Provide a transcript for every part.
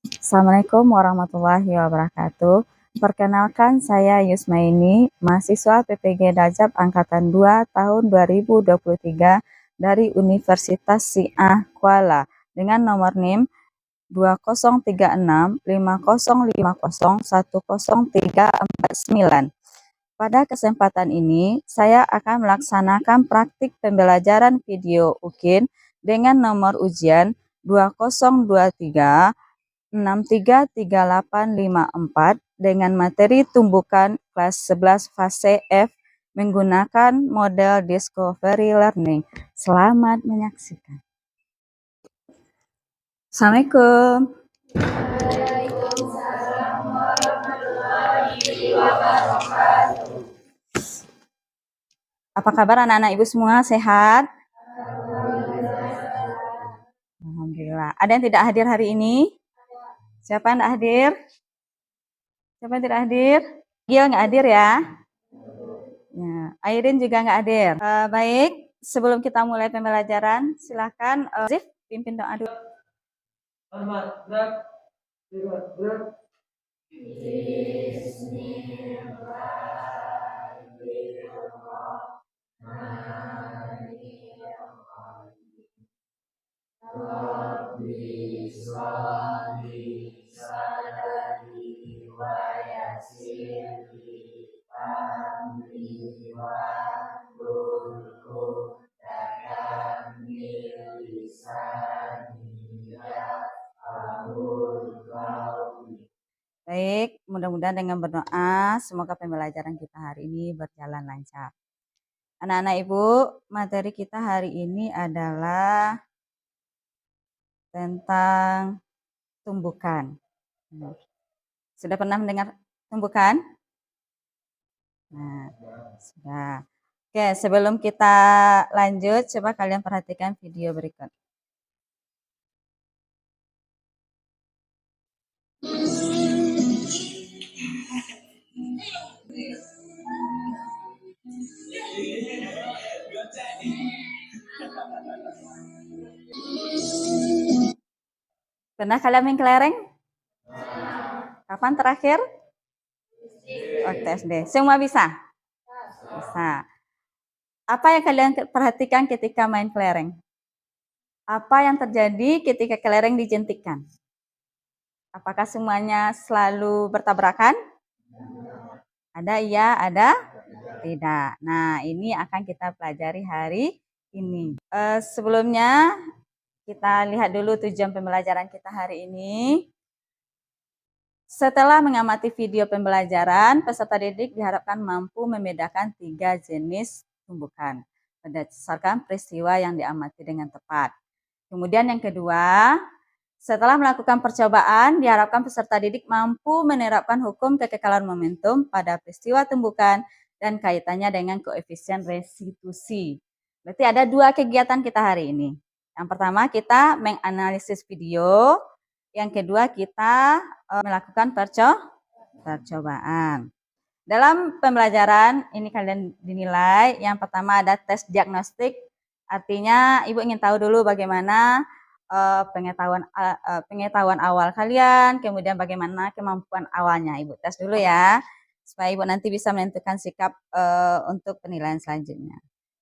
Assalamualaikum warahmatullahi wabarakatuh. Perkenalkan, saya Yusmaini, mahasiswa PPG Dajab Angkatan 2 tahun 2023 dari Universitas Syiah Kuala dengan nomor NIM 203650501039. Pada kesempatan ini, saya akan melaksanakan praktik pembelajaran video UKIN dengan nomor ujian 2023 633854 dengan materi tumbukan kelas 11 fase F menggunakan model Discovery Learning. Selamat menyaksikan. Assalamualaikum. Apa kabar anak-anak ibu semua? Sehat? Alhamdulillah. Ada yang tidak hadir hari ini? Siapa yang tidak hadir? Siapa yang tidak hadir? Gil nggak hadir ya? Ya, Airin juga nggak hadir. Baik, sebelum kita mulai pembelajaran, silakan Zif pimpin doa dulu. Baik, mudah-mudahan dengan berdoa, semoga pembelajaran kita hari ini berjalan lancar. Anak-anak ibu, materi kita hari ini adalah tentang tumbukan. Sudah pernah mendengar tumbukan? Nah, sudah. Oke, sebelum kita lanjut, coba kalian perhatikan video berikut. Pernah kalian main kelereng? Kapan terakhir? Waktu SD. Semua bisa? Bisa. Apa yang kalian perhatikan ketika main kelereng? Apa yang terjadi ketika kelereng dijentikkan? Apakah semuanya selalu bertabrakan? Ada iya, ada tidak. Nah, ini akan kita pelajari hari ini. Sebelumnya, kita lihat dulu tujuan pembelajaran kita hari ini. Setelah mengamati video pembelajaran, peserta didik diharapkan mampu membedakan 3 jenis tumbukan berdasarkan peristiwa yang diamati dengan tepat. Kemudian yang kedua, setelah melakukan percobaan, diharapkan peserta didik mampu menerapkan hukum kekekalan momentum pada peristiwa tumbukan dan kaitannya dengan koefisien restitusi. Berarti ada 2 kegiatan kita hari ini. Yang pertama kita menganalisis video, yang kedua kita melakukan percobaan. Dalam pembelajaran ini kalian dinilai, yang pertama ada tes diagnostik, artinya ibu ingin tahu dulu bagaimana pengetahuan awal kalian, kemudian bagaimana kemampuan awalnya. Ibu tes dulu ya, supaya ibu nanti bisa menentukan sikap untuk penilaian selanjutnya.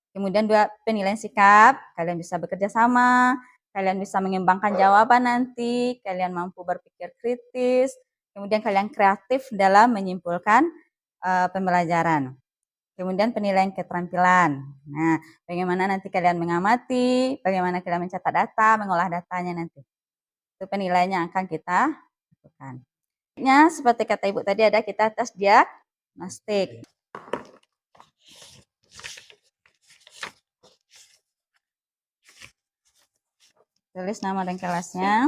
Kemudian dua penilaian sikap, kalian bisa bekerja sama, kalian bisa mengembangkan jawaban nanti, kalian mampu berpikir kritis, kemudian kalian kreatif dalam menyimpulkan pembelajaran. Kemudian penilaian keterampilan. Nah, bagaimana nanti kalian mengamati, bagaimana kalian mencatat data, mengolah datanya nanti. Itu penilaiannya akan kita lakukan. Seperti kata ibu tadi ada kita tes diagnostik. Tulis nama dan kelasnya.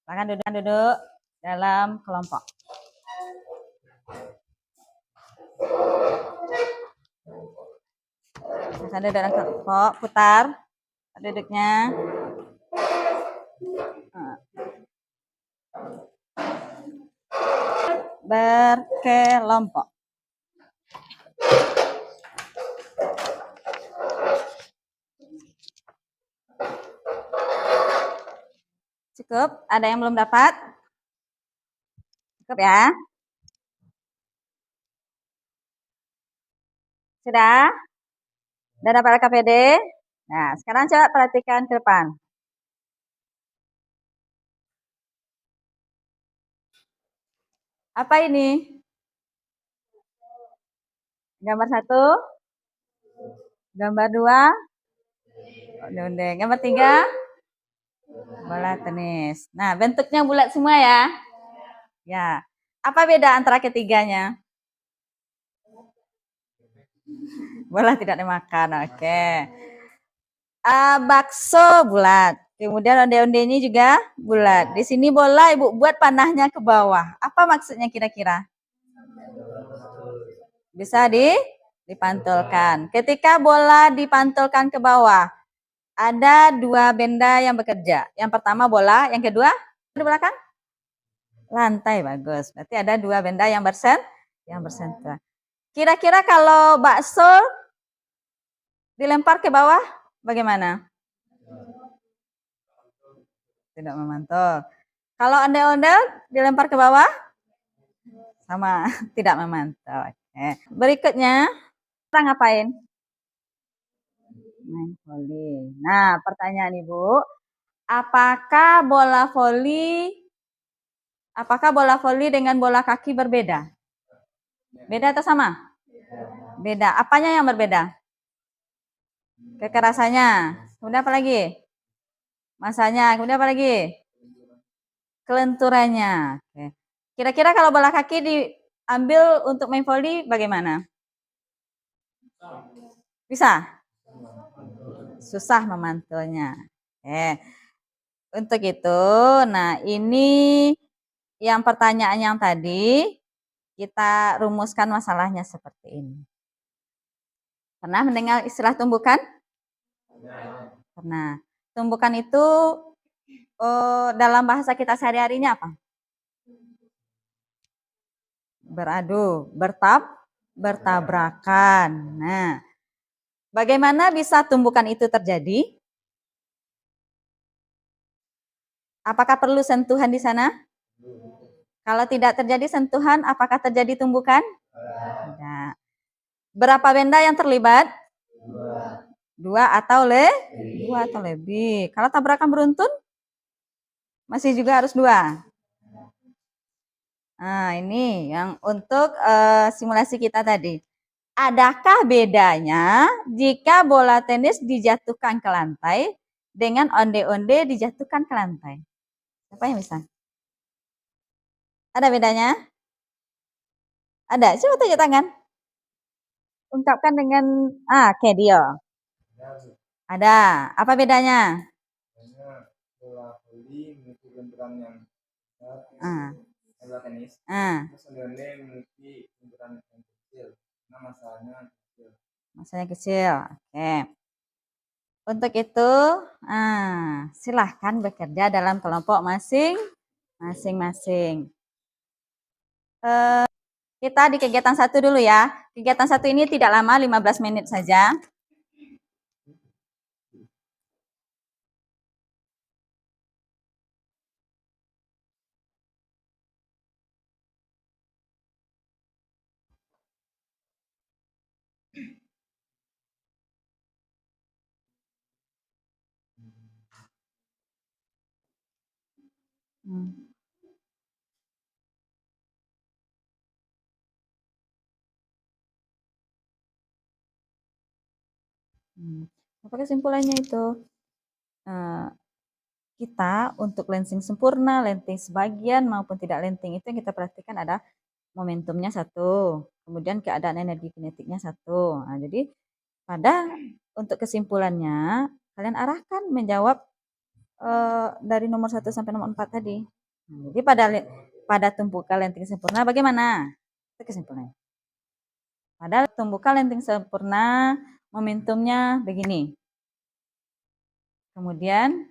Silakan duduk dalam kelompok. Silakan duduk dalam kelompok, putar duduknya. Berkelompok. Cukup? Ada yang belum dapat? Cukup ya? Sudah? Sudah dapat LKPD? Nah, sekarang coba perhatikan ke depan. Apa ini? Gambar 1? Gambar 2? Onde-onde. Gambar 3? Bola tenis. Nah, bentuknya bulat semua ya? Ya. Apa beda antara ketiganya? Bola tidak dimakan, oke. Bakso bulat. Kemudian onde-ondenya juga bulat. Di sini bola Ibu buat panahnya ke bawah. Apa maksudnya kira-kira? Bisa dipantulkan. Ketika bola dipantulkan ke bawah, ada dua benda yang bekerja. Yang pertama bola, yang kedua di belakang lantai. Bagus. Berarti ada dua benda yang bersentuhan. Kira-kira kalau bakso dilempar ke bawah, bagaimana? Tidak memantul. Kalau ondel-ondel dilempar ke bawah, sama, tidak memantul. Oke. Berikutnya, kita ngapain? Main voli. Nah, pertanyaan Ibu, apakah bola voli dengan bola kaki berbeda? Beda atau sama? Beda. Apanya yang berbeda? Kekerasannya. Kemudian apa lagi? Masanya. Kemudian apa lagi? Kelenturannya. Oke. Kira-kira kalau bola kaki diambil untuk main voli bagaimana? Bisa? Susah memantulnya. Untuk itu, nah ini yang pertanyaan yang tadi kita rumuskan masalahnya seperti ini. Pernah mendengar istilah tumbukan? Pernah. Tumbukan itu dalam bahasa kita sehari-harinya apa? Beradu, bertabrakan. Nah, bagaimana bisa tumbukan itu terjadi? Apakah perlu sentuhan di sana? Kalau tidak terjadi sentuhan, apakah terjadi tumbukan? Tidak. Berapa benda yang terlibat? Dua atau lebih. Kalau tabrakan beruntun, masih juga harus dua. Nah, ini yang untuk simulasi kita tadi. Adakah bedanya jika bola tenis dijatuhkan ke lantai dengan onde-onde dijatuhkan ke lantai? Apa yang bisa? Ada bedanya? Ada. Coba tunjuk tangan. Ungkapkan dengan oke, dia. Ada. Apa bedanya? Bola voli memiliki benturan yang bola tenis. Terus onde-onde memiliki benturan yang kecil. Nah, masanya kecil. Oke. Untuk itu, silahkan bekerja dalam kelompok masing-masing. Kita di kegiatan 1 dulu ya. Kegiatan 1 ini tidak lama, 15 menit saja. Apa kesimpulannya itu? Kita untuk lensing sempurna, lensing sebagian maupun tidak lensing itu yang kita perhatikan ada momentumnya satu, kemudian keadaan energi kinetiknya satu. Nah, jadi untuk kesimpulannya kalian arahkan menjawab dari nomor 1 sampai nomor 4 tadi. Nah, jadi pada tumbukan lenting sempurna bagaimana? Itu kesimpulannya. Pada tumbukan lenting sempurna momentumnya begini. Kemudian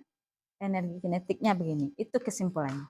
energi kinetiknya begini. Itu kesimpulannya.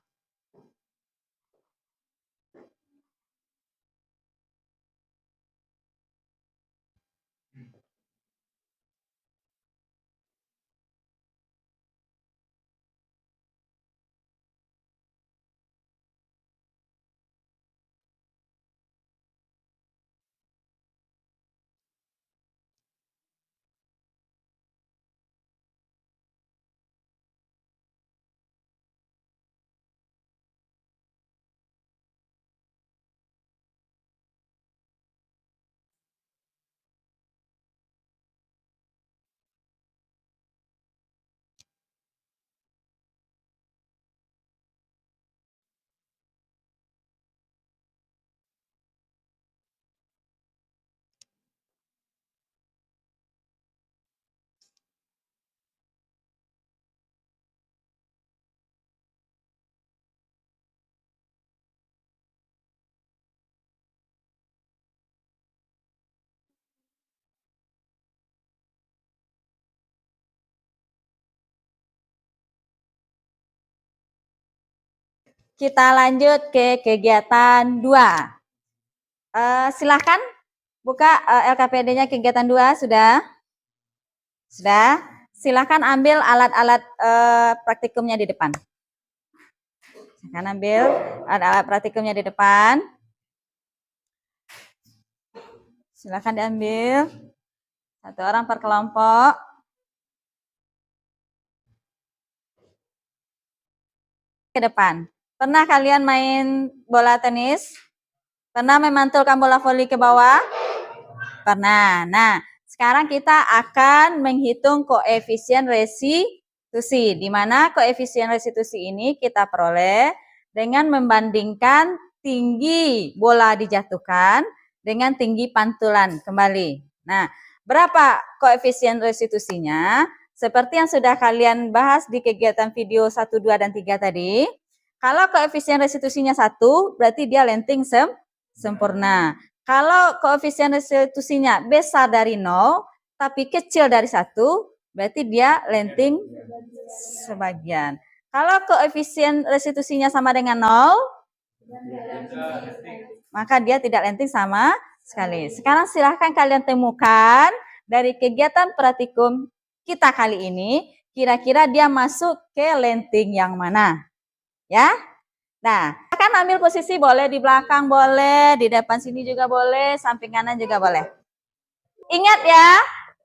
Kita lanjut ke kegiatan 2. Silahkan buka LKPD-nya kegiatan 2, sudah? Sudah? Silahkan ambil alat-alat praktikumnya di depan. Silahkan ambil alat-alat praktikumnya di depan. Silahkan diambil. Satu orang per kelompok. Ke depan. Pernah kalian main bola tenis? Pernah memantulkan bola voli ke bawah? Pernah. Nah, sekarang kita akan menghitung koefisien restitusi, di mana koefisien restitusi ini kita peroleh dengan membandingkan tinggi bola dijatuhkan dengan tinggi pantulan kembali. Nah, berapa koefisien restitusinya? Seperti yang sudah kalian bahas di kegiatan video 1, 2, dan 3 tadi. Kalau koefisien restitusinya 1, berarti dia lenting sempurna. Kalau koefisien restitusinya besar dari 0, tapi kecil dari 1, berarti dia lenting sebagian. Kalau koefisien restitusinya sama dengan 0, maka dia tidak lenting sama sekali. Sekarang silahkan kalian temukan dari kegiatan praktikum kita kali ini, kira-kira dia masuk ke lenting yang mana. Ya? Nah, akan ambil posisi boleh di belakang boleh, di depan sini juga boleh, samping kanan juga boleh. Ingat ya,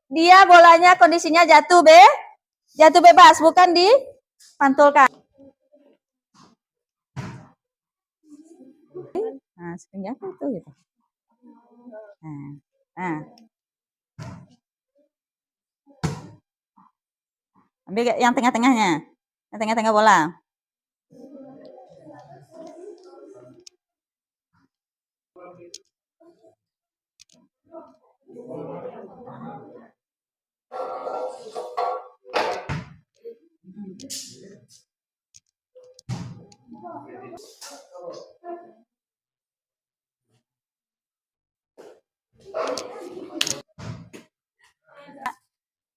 dia bolanya kondisinya jatuh bebas, bukan dipantulkan. Nah, sering jatuh itu gitu. Nah. Ambil yang tengah-tengahnya, yang tengah-tengah bola.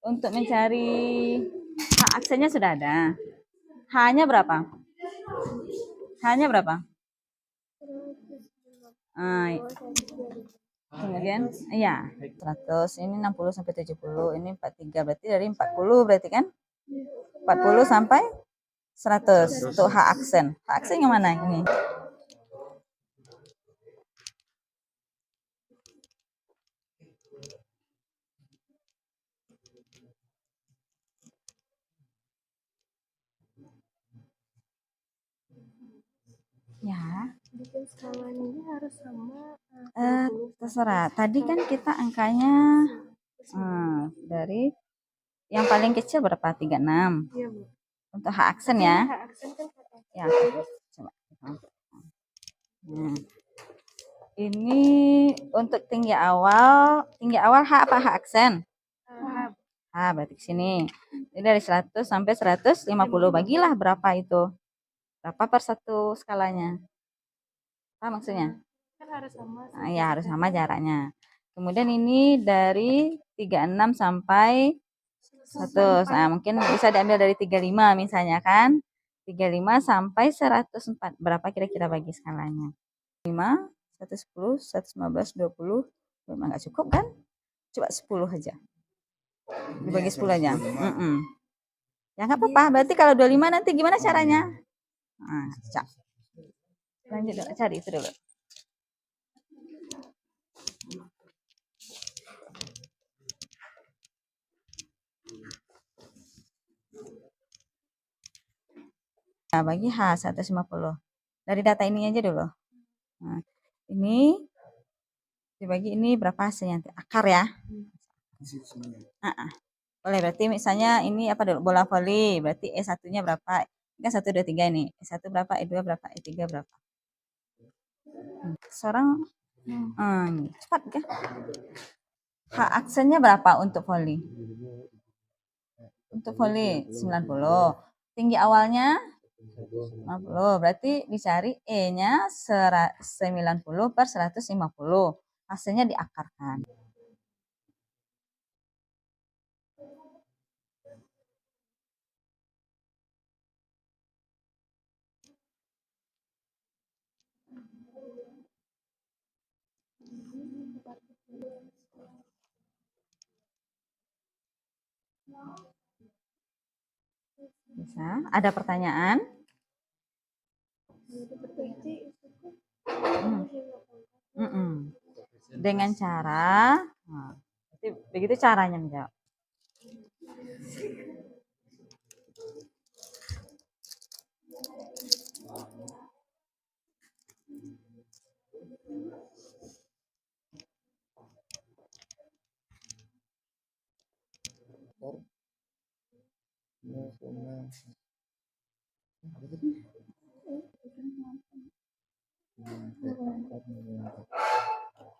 Untuk mencari H aksennya sudah ada. H-nya berapa? H-nya berapa? Kemudian, iya, 100, ini 60 sampai 70, ini 43, berarti dari 40 berarti kan? 40 sampai 100 untuk H aksen. H aksen yang mana ini? Ya. Bikin skalanya ini harus sama. Terserah. Tadi kan kita angkanya dari yang paling kecil berapa? 36. Iya, Bu. Untuk H aksen ya. H aksen kan ya. Coba. Nah. Ini untuk tinggi awal H apa H aksen? H berarti sini. Ini dari 100 sampai 150, bagilah berapa itu? Berapa per satu skalanya? Apa maksudnya? Kan harus sama. Ya harus sama jaraknya. Kemudian ini dari 36 sampai 100. Nah, mungkin bisa diambil dari 35 misalnya kan. 35 sampai 104. Berapa kira-kira bagi skalanya? 5, 110, 115, 20. Memang nggak cukup kan? Coba 10 aja. Dibagi 10 aja. Ya nggak apa-apa. Berarti kalau 25 nanti gimana caranya? Nah, lanjut cari itu dulu. Nah, bagi H 150. Dari data ini aja dulu. Nah, ini dibagi ini berapa hasilnya? Akar ya. Boleh, berarti misalnya ini apa dulu? Bola voli. Berarti E1-nya berapa? Kan 1, 2, 3 ini. E1 berapa? E2 berapa? E3 berapa? Seorang cepat ya. H aksennya berapa untuk voli? Untuk voli 90. Tinggi awalnya 50. Berarti dicari E-nya 90 per 150. Hasilnya diakarkan. Bisa? Ada pertanyaan? Dengan cara, begitu caranya menjawab.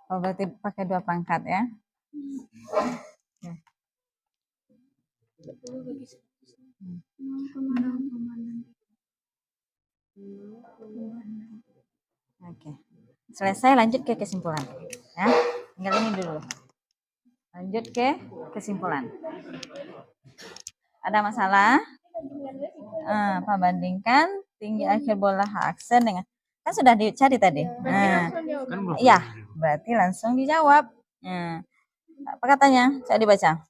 Oh, berarti pakai 2 pangkat ya. Oke. Selesai, lanjut ke kesimpulan. Ya, tinggal ini dulu. Lanjut ke kesimpulan. Ada masalah? Apa bandingkan tinggi akhir bola H aksen dengan kan sudah dicari tadi. Iya, berarti langsung dijawab. Apa katanya? Saya dibaca.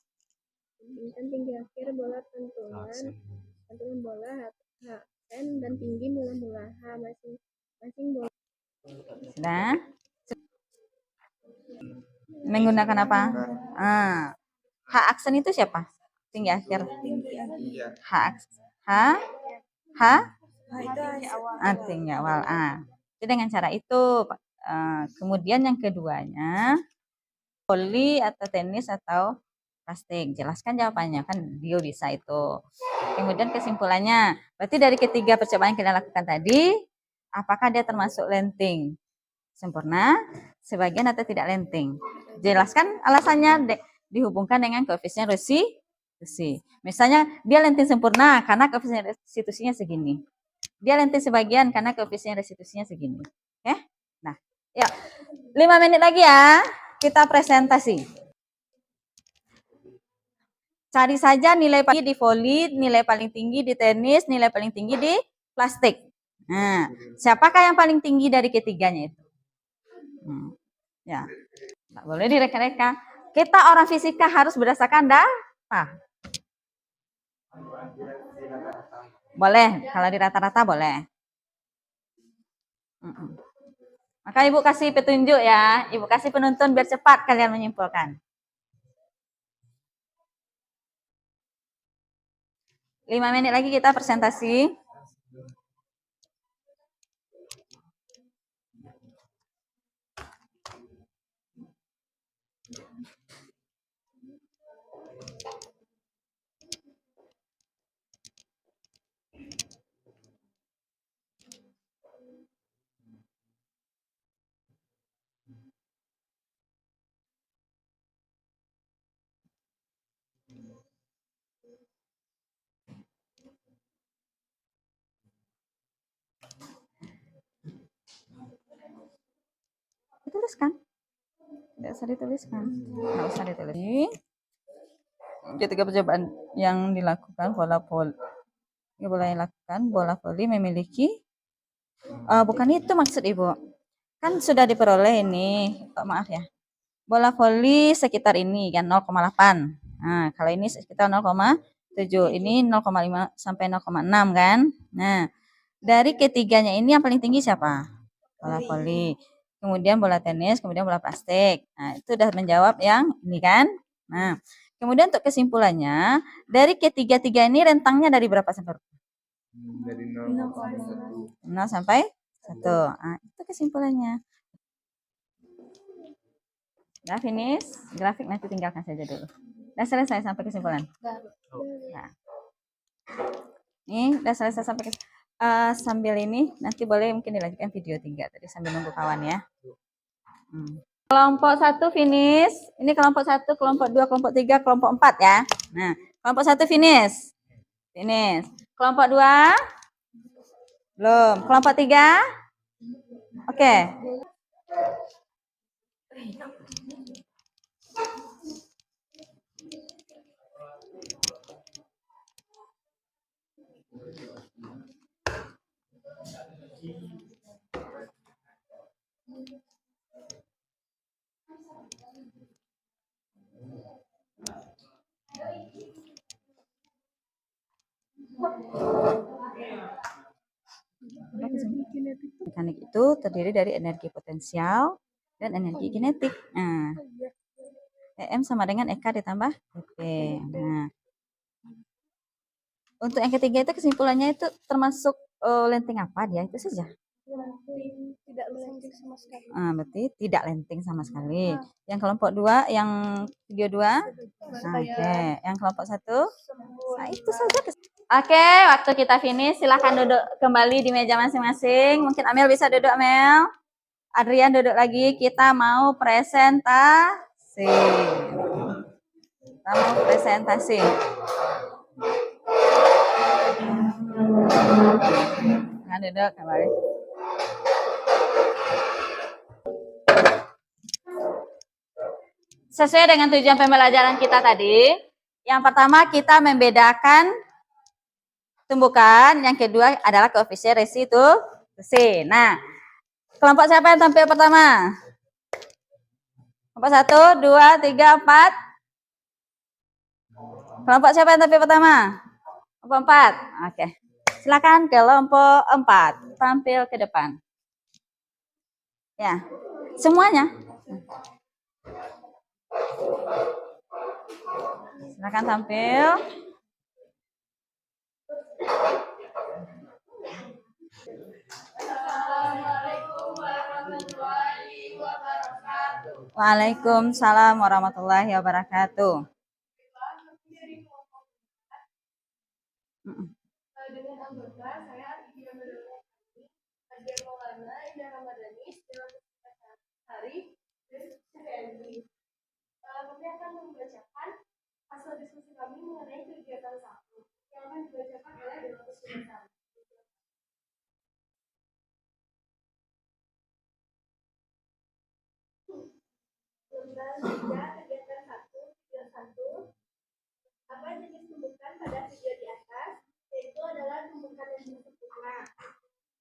Tinggi akhir bola tentukan bola HN dan tinggi mula-mula H masing-masing bola. Sudah? Menggunakan apa? H aksen itu siapa? Tinggi akhir. H tinggi awal. Jadi dengan cara itu. Kemudian yang keduanya, voli atau tenis atau plastik. Jelaskan jawabannya, kan Dio bisa itu. Kemudian kesimpulannya, berarti dari ketiga percobaan yang kita lakukan tadi, apakah dia termasuk lenting sempurna, sebagian atau tidak lenting? Jelaskan alasannya dihubungkan dengan koefisien restitusi. Misalnya dia lenting sempurna karena koefisien restitusinya segini. Dia lenting sebagian karena koefisien restitusinya segini. Oke? Nah, yuk 5 menit lagi ya, kita presentasi. Cari saja nilai paling tinggi di voli, nilai paling tinggi di tenis, nilai paling tinggi di plastik. Nah, siapakah yang paling tinggi dari ketiganya itu? Ya, nggak boleh direka-reka. Kita orang fisika harus berdasarkan data. Boleh, kalau di rata-rata boleh. Maka Ibu kasih petunjuk ya, Ibu kasih penuntun biar cepat kalian menyimpulkan. 5 menit lagi kita presentasi. dituliskan. Tidak usah dituliskan. Nggak usah ditulis. Ketiga percobaan yang dilakukan bola voli memiliki bukan itu maksud Ibu. Kan sudah diperoleh ini, maaf ya. Bola voli sekitar ini kan 0,8. Nah, kalau ini sekitar 0,7. Ini 0,5 sampai 0,6 kan? Nah, dari ketiganya ini yang paling tinggi siapa? Bola voli. Kemudian bola tenis, kemudian bola plastik. Nah, itu sudah menjawab yang ini kan? Nah, kemudian untuk kesimpulannya, dari ketiga-tiga ini rentangnya dari berapa sampai berapa? Dari 0,1. 0 sampai 1. Nah, itu kesimpulannya. Udah finish? Grafik nanti tinggalkan saja dulu. Udah selesai sampai kesimpulan? Nah. Ini udah selesai sampai sambil ini nanti boleh mungkin dilanjutkan video 3 tadi sambil nunggu kawan ya. Kelompok 1 finish. Ini kelompok 1, kelompok 2, kelompok 3, kelompok 4 ya. Nah, kelompok 1 finish. Finish. Kelompok 2 belum. Kelompok 3 oke. Mekanik itu terdiri dari energi potensial dan energi kinetik. Nah, EM sama dengan EK ditambah EP. Nah, untuk yang ketiga itu kesimpulannya itu termasuk lenting apa dia? Itu saja. Tidak lenting sama sekali. Berarti tidak lenting sama sekali. Yang kelompok 2, yang video 2? Oke. Yang kelompok 1? Nah, itu saja. Oke, waktu kita finish, silahkan duduk kembali di meja masing-masing. Mungkin Amel bisa duduk, Amel. Adrian duduk lagi. Kita mau presentasi. Nah, duduk kembali. Sesuai dengan tujuan pembelajaran kita tadi, yang pertama kita membedakan tumbukan, yang kedua adalah koefisien restitusi. Nah, kelompok siapa yang tampil pertama? Kelompok 1, 2, 3, 4. Kelompok siapa yang tampil pertama? Kelompok 4. Oke. Silakan kelompok 4 tampil ke depan. Ya, semuanya. Silakan tampil. Assalamualaikum warahmatullahi wabarakatuh. Waalaikumsalam warahmatullahi wabarakatuh. Dengan anggota saya Arifia Badroni, Nadia Maulana, Indah Ramadhani, dalam hari dan Suryani. Kami akan membacakan hasil diskusi kami mengenai kegiatan satu yang akan dibacakan oleh Dewan Pembinaan. Lembar 3 kegiatan 1, video 1. Apa jenis tumbukan pada video di atas? Yaitu adalah tumbukan yang sempurna.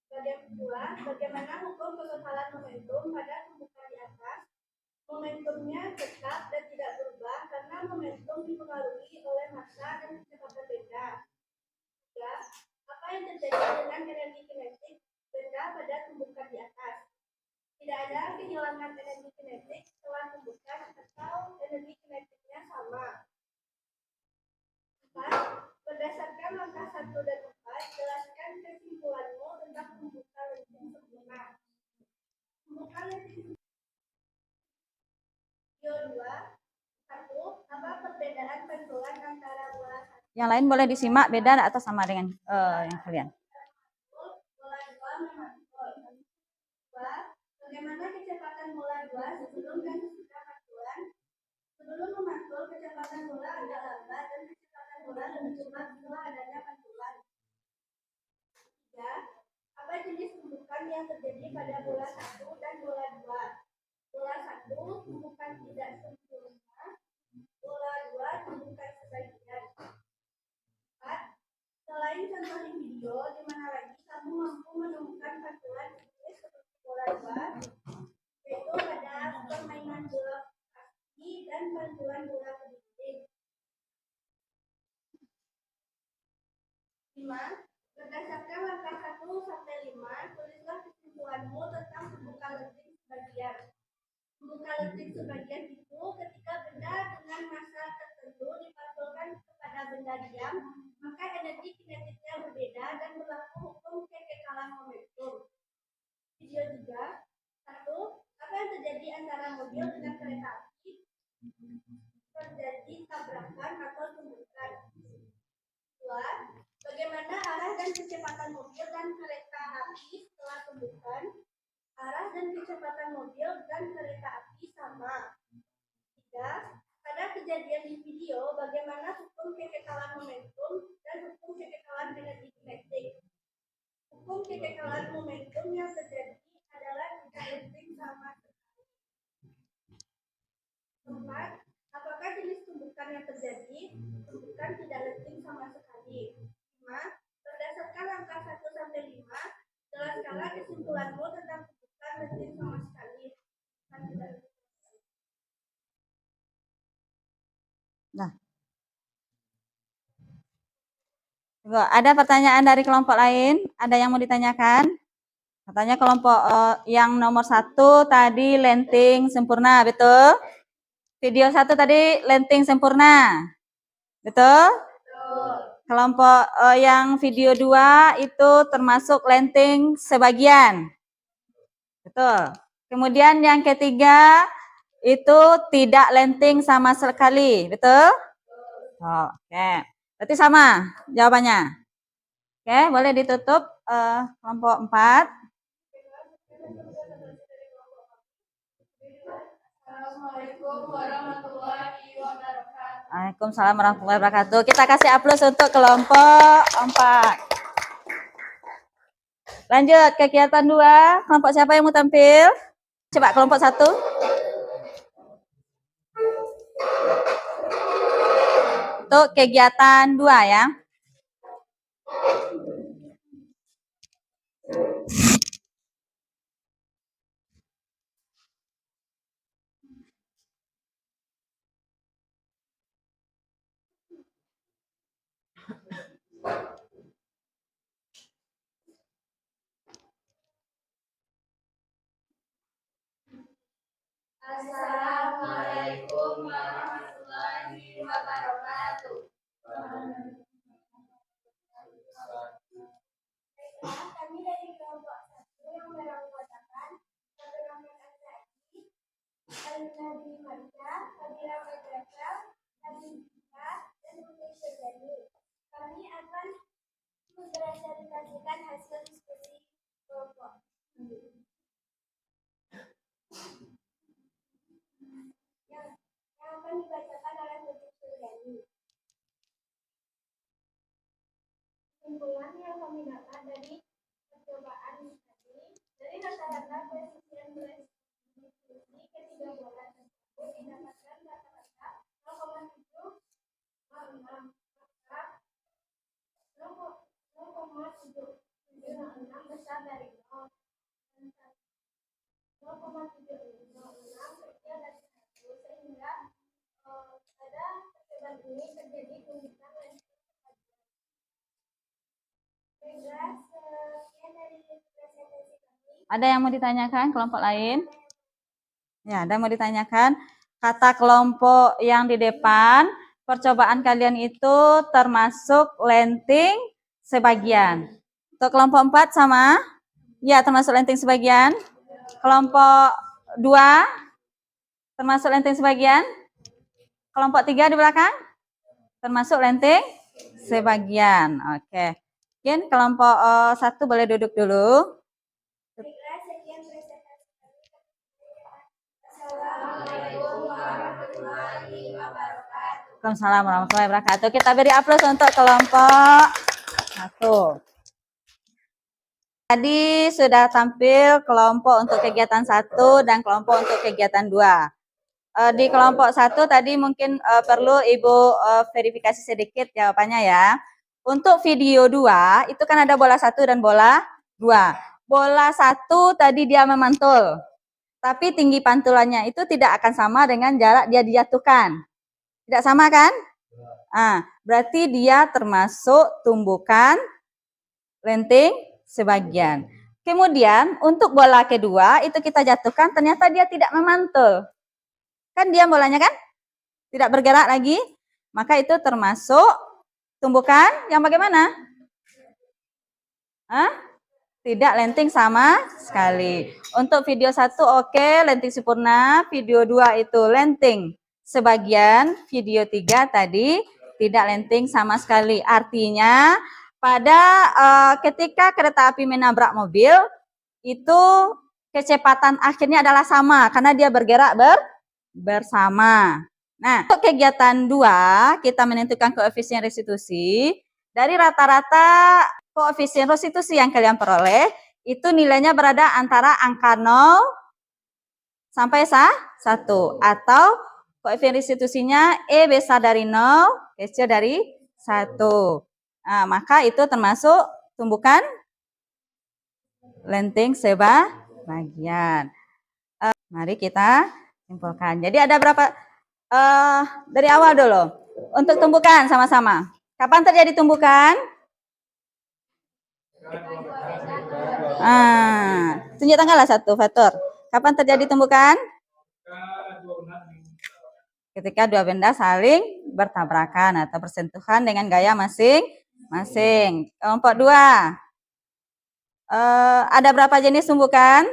Bagian kedua, bagaimana hukum kekekalan momentum pada tumbukan di atas? Momentumnya tetap dan tidak berubah karena momentum dipengaruhi oleh massa dan kecepatan benda. Ya, apa yang terjadi dengan energi kinetik benda pada tumbukan di atas? Tidak ada kehilangan energi kinetik setelah tumbukan atau energi kinetiknya sama. 4. Berdasarkan langkah 1 dan 4, jelaskan kesimpulanmu tentang tumbukan lenting sempurna. Tumbukan lenting video 2. 1. Apa perbedaan bentulan antara bola 1? Yang lain boleh disimak, beda atau sama dengan yang kalian? Bola 2 memantul. 2. Bagaimana kecepatan bola 2 sebelum dan sesudah pantulan? Sebelum memantul, kecepatan bola agak lambat dan kecepatan bola lebih cepat setelah adanya pantulan. 3. Apa jenis tumbukan yang terjadi pada bola 1 dan bola 2? 1 tumbukan tidak sempurna. Bola 2 tumbukan sebagian. 4. Selain contoh di video, di mana lagi kamu mampu menemukan pantulan jenis seperti bola 2, yaitu pada permainan bola kaki dan pantulan bola ke dinding. 5. Berdasarkan langkah 1 sampai 5, tulislah kesimpulanmu tentang pembuka lenting sebagian. Pembuka lenting sebagian itu ketika benda dengan massa tertentu dipantulkan kepada benda diam, maka energi kinetiknya berbeda dan berlaku hukum kekekalan momentum. Video 3. 1. Apa yang terjadi antara mobil dengan kereta api? Terjadi tabrakan atau tumbukan. 2. Bagaimana arah dan kecepatan mobil dan kereta api setelah tumbukan? Arah dan kecepatan mobil dan kereta api sama. 3. Pada kejadian di video, bagaimana hukum kekekalan momentum dan hukum kekekalan energi kinetik? Hukum kekekalan momentum yang terjadi adalah jika lenting sama sekali. 4. Apakah jenis tumbukan yang terjadi? Tumbukan tidak lenting sama sekali. 5. Berdasarkan langkah 1 sampai 5, jelaskanlah kesimpulanmu tentang tumbukan lenting sama sekali. Nah, ada pertanyaan dari kelompok lain? Ada yang mau ditanyakan? Katanya kelompok yang nomor 1 tadi lenting sempurna, betul? Video 1 tadi lenting sempurna, betul? Kelompok yang video 2 itu termasuk lenting sebagian, betul? Kemudian yang ketiga itu tidak lenting sama sekali, betul? Oke, berarti sama jawabannya. Oke, boleh ditutup kelompok 4. Assalamualaikum warahmatullahi wabarakatuh. Waalaikumsalam warahmatullahi wabarakatuh. Kita kasih aplaus untuk kelompok 4. Lanjut kegiatan 2. Kelompok siapa yang mau tampil? Coba kelompok 1. Untuk kegiatan 2 ya. Assalamualaikum warahmatullahi wabarakatuh. Kami dari kelompok 1 yang mengatakan perkenalkan saya Alina Dwi Marja, Fadila Madrasa, Hadika, dan Budi Sejani. Kami akan mempresentasikan hasil diskusi kelompok. Yang akan dibacakan oleh Budi Sejani. Kesimpulan yang kami dapat dari percobaan tadi, dari rata-rata koefisien diskusi ketiga bola tersebut didapatkan rata-rata 0,7 maka 0,706 besar dari 0 0,706 kecil dari 1 sehingga pada percobaan ini terjadi tumbukan lenting sebagian. Ada yang mau ditanyakan kelompok lain? Ya, ada yang mau ditanyakan. Kata kelompok yang di depan, percobaan kalian itu termasuk lenting sebagian. Untuk kelompok 4 sama? Ya, termasuk lenting sebagian. Kelompok 2 termasuk lenting sebagian. Kelompok 3 di belakang termasuk lenting sebagian. Oke. Mungkin kelompok 1 boleh duduk dulu. Assalamualaikum warahmatullahi wabarakatuh. Waalaikumsalam warahmatullahi wabarakatuh. Kita beri aplaus untuk kelompok 1. Tadi sudah tampil kelompok untuk kegiatan 1 dan kelompok untuk kegiatan 2. Di kelompok 1 tadi mungkin perlu Ibu verifikasi sedikit jawabannya ya. Untuk video 2 itu kan ada bola 1 dan bola 2. Bola 1 tadi dia memantul. Tapi tinggi pantulannya itu tidak akan sama dengan jarak dia dijatuhkan. Tidak sama kan? Berarti dia termasuk tumbukan lenting sebagian. Kemudian untuk bola kedua itu kita jatuhkan, ternyata dia tidak memantul. Kan diam bolanya kan? Tidak bergerak lagi. Maka itu termasuk tumbukan yang bagaimana? Tidak lenting sama sekali. Untuk video 1 oke, lenting sempurna. Video 2 itu lenting sebagian. Video 3 tadi tidak lenting sama sekali. Artinya pada ketika kereta api menabrak mobil, itu kecepatan akhirnya adalah sama karena dia bergerak bersama. Nah, untuk kegiatan 2 kita menentukan koefisien restitusi. Dari rata-rata koefisien restitusi yang kalian peroleh itu nilainya berada antara angka 0 sampai 1 atau koefisien restitusinya E besar dari 0, kecil dari 1. Nah, maka itu termasuk tumbukan lenting sebagian. Mari kita simpulkan. Jadi ada berapa? Dari awal dulu. Untuk tumbukan sama-sama. Kapan terjadi tumbukan? Tunjuk tanggal 1, Fatur. Kapan terjadi tumbukan? Ketika dua benda saling bertabrakan atau bersentuhan dengan gaya masing-masing. Kelompok 2. Ada berapa jenis tumbukan?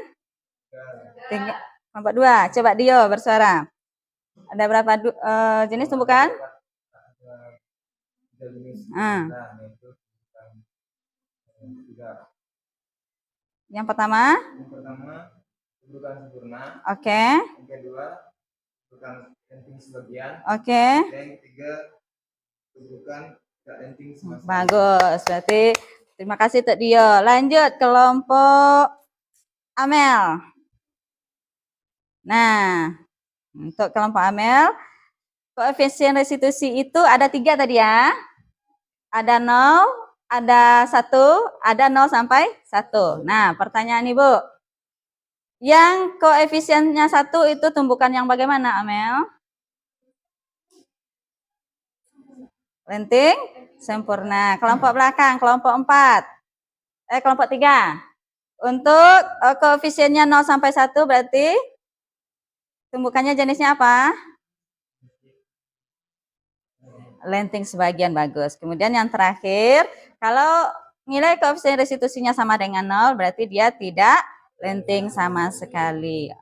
Kelompok 2. Coba Dio bersuara. Ada berapa jenis tumbukan? Yang pertama? Tumbukan sempurna. Oke. Yang kedua, tumbukan lenting sebagian. Oke. Yang ketiga, tumbukan tidak lenting sama sekali. Bagus. Berarti terima kasih Tuk Dio. Lanjut kelompok Amel. Nah, untuk kelompok Amel, koefisien restitusi itu ada 3 tadi ya. Ada 0, ada 1, ada 0 sampai 1. Nah, pertanyaan Ibu. Yang koefisiennya 1 itu tumbukan yang bagaimana, Amel? Lenting sempurna. Kelompok belakang, kelompok 4. Kelompok 3. Untuk koefisiennya 0 sampai 1 berarti tumbukannya jenisnya apa? Lenting sebagian, bagus. Kemudian yang terakhir, kalau nilai koefisien restitusinya sama dengan 0, berarti dia tidak lenting sama sekali.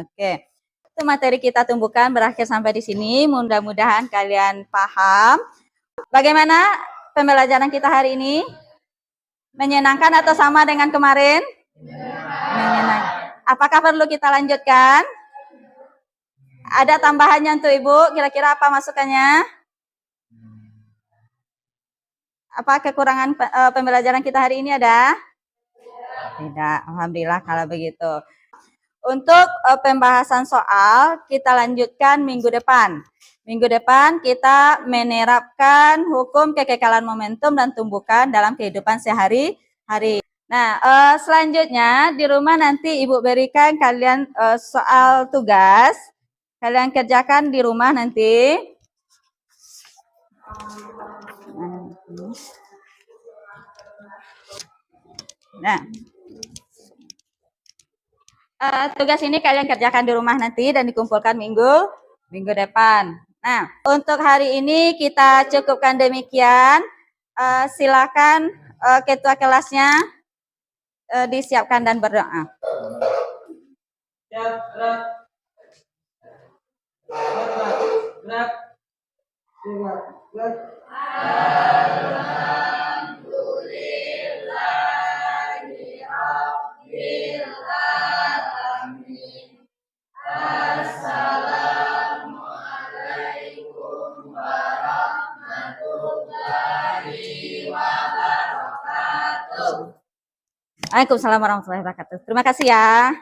Oke. Itu materi kita tumbukan berakhir sampai di sini. Mudah-mudahan kalian paham. Bagaimana pembelajaran kita hari ini? Menyenangkan atau sama dengan kemarin? Menyenangkan. Apakah perlu kita lanjutkan? Ada tambahannya untuk Ibu? Kira-kira apa masukannya? Apa kekurangan pembelajaran kita hari ini ada? Tidak. Alhamdulillah kalau begitu. Untuk pembahasan soal kita lanjutkan minggu depan. Minggu depan kita menerapkan hukum kekekalan momentum dan tumbukan dalam kehidupan sehari-hari. Nah, selanjutnya di rumah nanti Ibu berikan kalian soal tugas. Kalian kerjakan di rumah nanti. Nah, tugas ini kalian kerjakan di rumah nanti dan dikumpulkan minggu depan. Nah, untuk hari ini kita cukupkan demikian. Silakan ketua kelasnya disiapkan dan berdoa. Waalaikumsalam warahmatullahi wabarakatuh. Terima kasih ya.